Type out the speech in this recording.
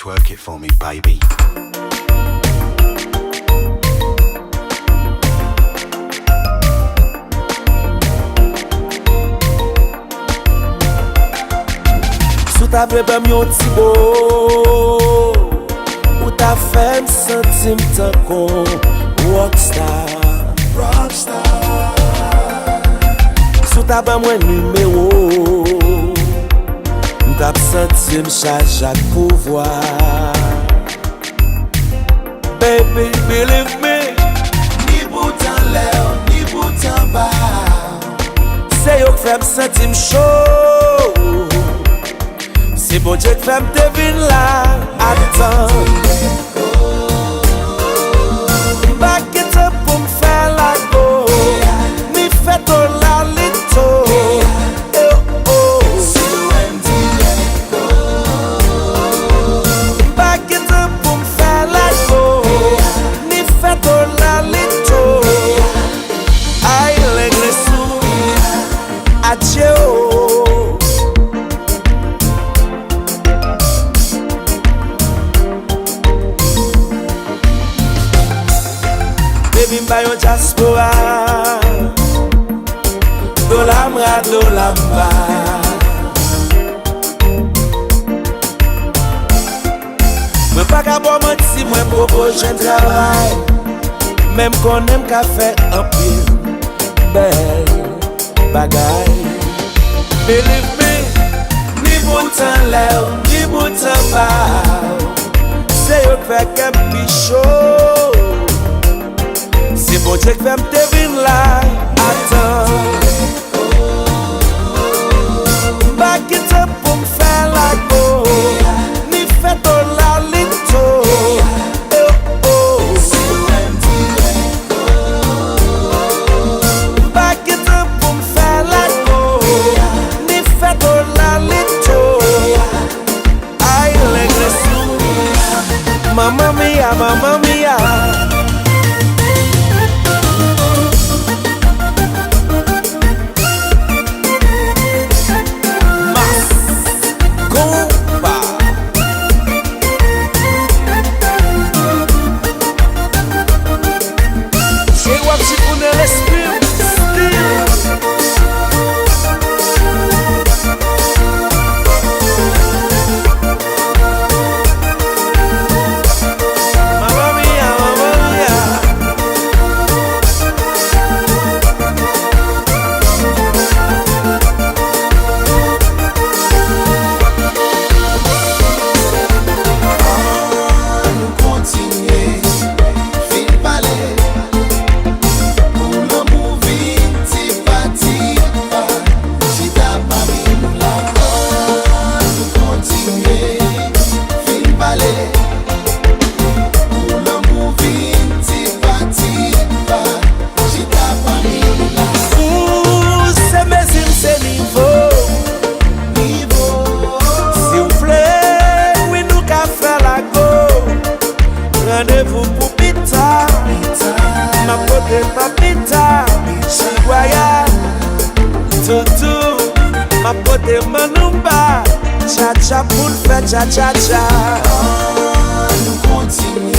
twerk it for me, baby. Sou ta bebem yon ti bo, ou ta femme sentim tan kon rockstar. Sou ta ba mwen numéro, m'tap sentim chak pouvoir. Baby, believe me, ni boutan lè, ni boutan ba, se yo k fèm sentim chaud. C'est bon Dieu qui fait me devine là. Attends, back it up pour me faire la go. Mi fait tout la lito. Back it up pour me faire la go. Mi fait tout la lito. Aïe l'église sous. Adieu. Mba yon diaspora, do lamra, do lamba. Mwen pa ka bo manti, mwen propose un travail. Même qu'on aime ka fè un pile bel bagay. Believe me, ni boutan lè, ni boutan ba, se yo fè kem pi chaud. C'est bon Dieu qui fait me devine là. Attends, back it up pour me faire la go. Ni fait tout la lito. Back it up pour me faire la go. Ni fait tout la lito. Aïe l'église, mamma mia, mamma mia. Rendez-vous pour pita, ma pote papita, chiguaya, toutou, ma pote manumba, cha cha pour le faire cha cha cha. Nous continuons.